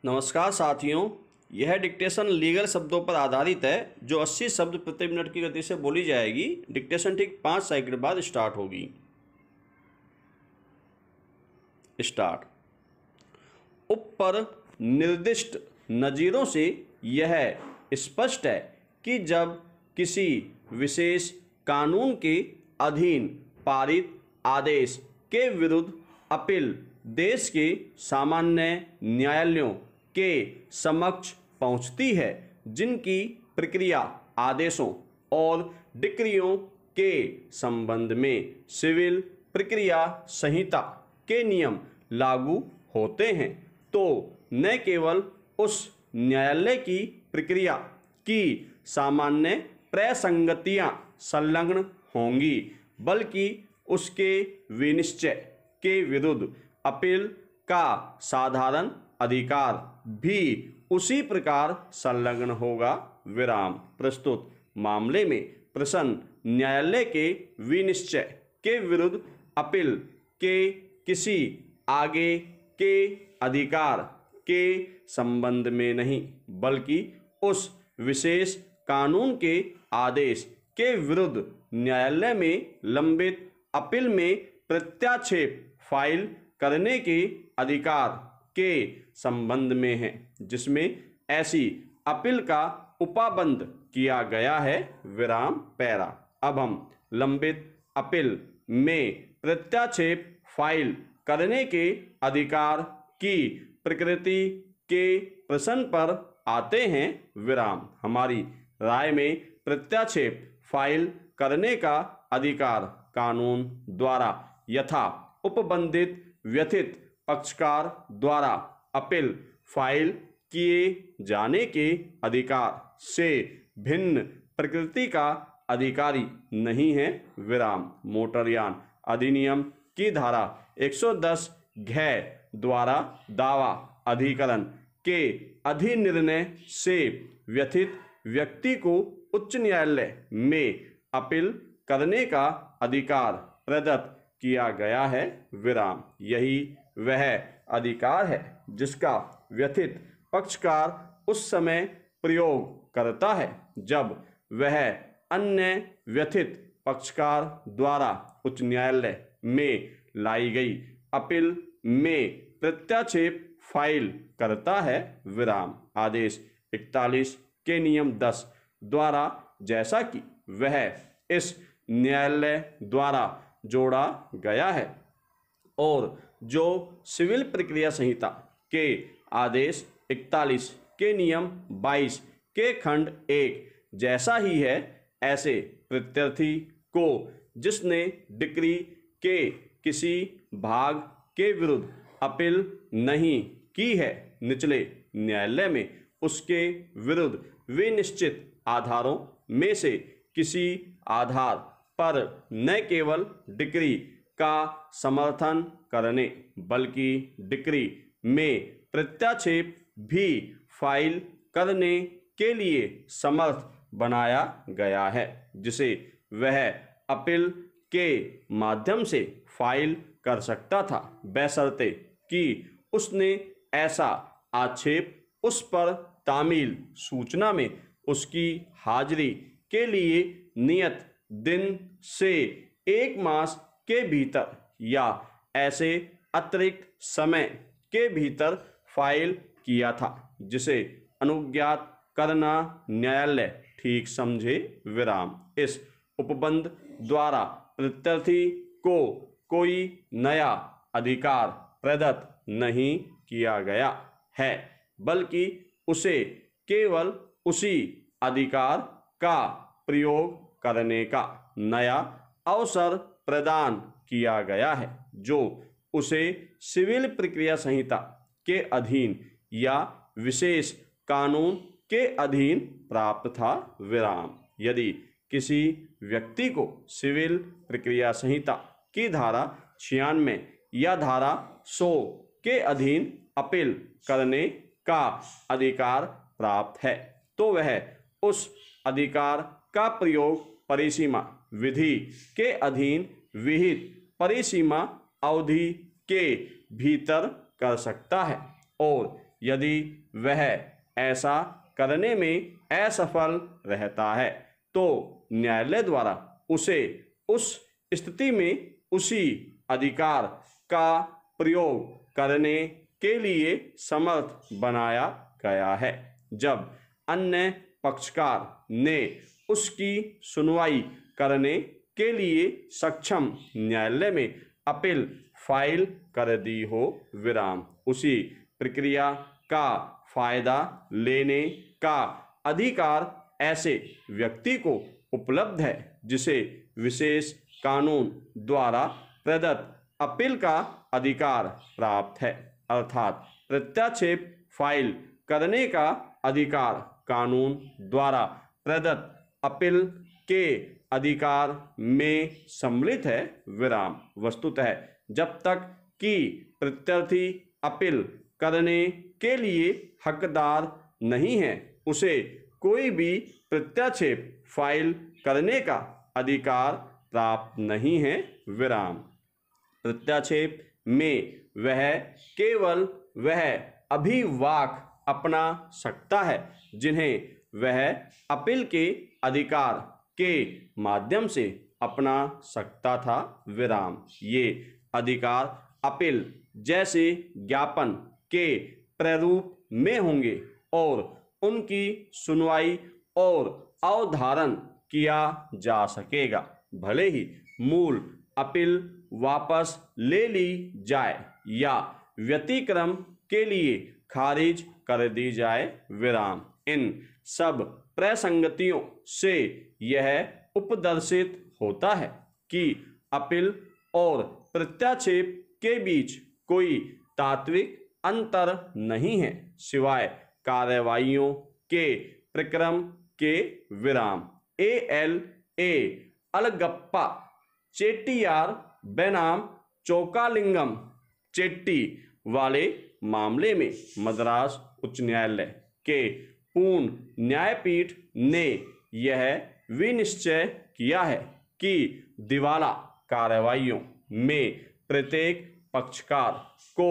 नमस्कार साथियों, यह डिक्टेशन लीगल शब्दों पर आधारित है जो 80 शब्द प्रति मिनट की गति से बोली जाएगी। डिक्टेशन ठीक 5 सेकंड बाद स्टार्ट होगी। स्टार्ट। ऊपर निर्दिष्ट नज़ीरों से यह स्पष्ट है कि जब किसी विशेष कानून के अधीन पारित आदेश के विरुद्ध अपील देश के सामान्य न्यायालयों के समक्ष पहुंचती है, जिनकी प्रक्रिया आदेशों और डिक्रियों के संबंध में सिविल प्रक्रिया संहिता के नियम लागू होते हैं, तो न केवल उस न्यायालय की प्रक्रिया की सामान्य प्रसंगतियां संलग्न होंगी, बल्कि उसके विनिश्चय के विरुद्ध अपील का साधारण अधिकार भी उसी प्रकार संलग्न होगा। विराम। प्रस्तुत मामले में प्रसन्न न्यायालय के विनिश्चय के विरुद्ध अपील के किसी आगे के अधिकार के संबंध में नहीं, बल्कि उस विशेष कानून के आदेश के विरुद्ध न्यायालय में लंबित अपील में प्रत्याक्षेप फाइल करने के अधिकार के संबंध में है, जिसमें ऐसी अपील का उपबंध किया गया है। विराम। पैरा। अब हम लंबित अपील में प्रत्याक्षेप फाइल करने के अधिकार की प्रकृति के प्रश्न पर आते हैं। विराम। हमारी राय में प्रत्याक्षेप फाइल करने का अधिकार कानून द्वारा यथा उपबंधित व्यथित पक्षकार द्वारा अपील फाइल किए जाने के अधिकार से भिन्न प्रकृति का अधिकारी नहीं है। विराम। मोटरयान अधिनियम की धारा 110 घ द्वारा दावा अधिकरण के अधिनिर्णय से व्यथित व्यक्ति को उच्च न्यायालय में अपील करने का अधिकार प्रदत्त किया गया है। विराम। यही वह अधिकार है जिसका व्यथित पक्षकार उस समय प्रयोग करता है जब वह अन्य व्यथित पक्षकार द्वारा उच्च न्यायालय में लाई गई अपील में प्रत्याक्षेप फाइल करता है। विराम। आदेश 41 के नियम 10 द्वारा जैसा कि वह इस न्यायालय द्वारा जोड़ा गया है और जो सिविल प्रक्रिया संहिता के आदेश 41 के नियम 22 के खंड 1 जैसा ही है, ऐसे प्रत्यर्थी को जिसने डिक्री के किसी भाग के विरुद्ध अपील नहीं की है, निचले न्यायालय में उसके विरुद्ध विनिश्चित आधारों में से किसी आधार पर न केवल डिक्री का समर्थन करने, बल्कि डिक्री में प्रत्याक्षेप भी फाइल करने के लिए समर्थ बनाया गया है, जिसे वह अपील के माध्यम से फाइल कर सकता था, बशर्ते कि उसने ऐसा आक्षेप उस पर तामील सूचना में उसकी हाजिरी के लिए नियत दिन से 1 मास के भीतर या ऐसे अतिरिक्त समय के भीतर फाइल किया था, जिसे अनुज्ञात करना न्यायालय ठीक समझे। विराम। इस उपबंध द्वारा प्रत्यर्थी को कोई नया अधिकार प्रदत्त नहीं किया गया है, बल्कि उसे केवल उसी अधिकार का प्रयोग करने का नया अवसर प्रदान किया गया है जो उसे सिविल प्रक्रिया संहिता के अधीन या विशेष कानून के अधीन प्राप्त था। विराम। यदि किसी व्यक्ति को सिविल प्रक्रिया संहिता की धारा 96 या धारा 100 के अधीन अपील करने का अधिकार प्राप्त है, तो वह उस अधिकार का प्रयोग परिसीमा विधि के अधीन विहित परिसीमा अवधि के भीतर कर सकता है और यदि वह ऐसा करने में असफल रहता है तो न्यायालय द्वारा उसे उस स्थिति में उसी अधिकार का प्रयोग करने के लिए समर्थ बनाया गया है। जब अन्य पक्षकार ने उसकी सुनवाई करने के लिए सक्षम न्यायालय में अपील फाइल कर दी हो, विराम, उसी प्रक्रिया का फायदा लेने का अधिकार ऐसे व्यक्ति को उपलब्ध है जिसे विशेष कानून द्वारा प्रदत्त अपील का अधिकार प्राप्त है, अर्थात प्रत्याक्षेप फाइल करने का अधिकार कानून द्वारा प्रदत्त अपील के अधिकार में सम्मिलित है, विराम। वस्तुतः जब तक कि प्रत्यार्थी अपील करने के लिए हकदार नहीं है उसे कोई भी प्रत्याक्षेप फाइल करने का अधिकार प्राप्त नहीं है, विराम। प्रत्याक्षेप में वह केवल वह अभिवाक अपना सकता है जिन्हें वह अपील के अधिकार के माध्यम से अपना सकता था, विराम। ये अधिकार अपील जैसे ज्ञापन के प्रारूप में होंगे और उनकी सुनवाई और अवधारण किया जा सकेगा, भले ही मूल अपील वापस ले ली जाए या व्यतिक्रम के लिए खारिज कर दी जाए, विराम। इन सब प्रसंगतियों से यह उपदर्शित होता है कि अपील और प्रत्याक्षेप के बीच कोई तात्विक अंतर नहीं है सिवाय कार्रवाइयों के प्रक्रम के, विराम। ALA अलगप्पा चेट्टियार बनाम चोकालिंगम चेट्टी वाले मामले में मद्रास उच्च न्यायालय के पूर्ण न्यायपीठ ने यह विनिश्चय किया है कि दिवाला कार्रवाइयों में प्रत्येक पक्षकार को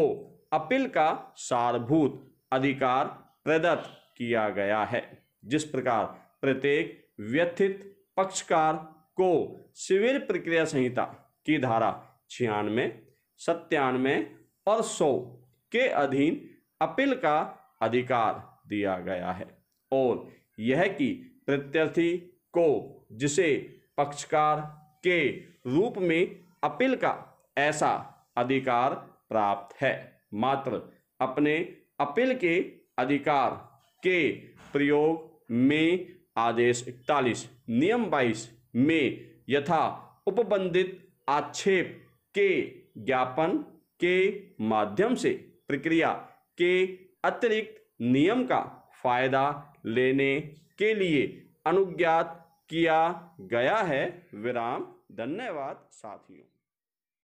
अपील का सारभूत अधिकार प्रदत्त किया गया है, जिस प्रकार प्रत्येक व्यथित पक्षकार को सिविल प्रक्रिया संहिता की धारा 96, 97 और 100 के अधीन अपील का अधिकार दिया गया है, और यह कि प्रत्यार्थी को जिसे पक्षकार के रूप में अपील का ऐसा अधिकार प्राप्त है, मात्र अपने अपील के अधिकार के प्रयोग में आदेश 41 नियम 22 में यथा उपबंधित आक्षेप के ज्ञापन के माध्यम से प्रक्रिया के अतिरिक्त नियम का फायदा लेने के लिए अनुज्ञात किया गया है, विराम। धन्यवाद साथियों।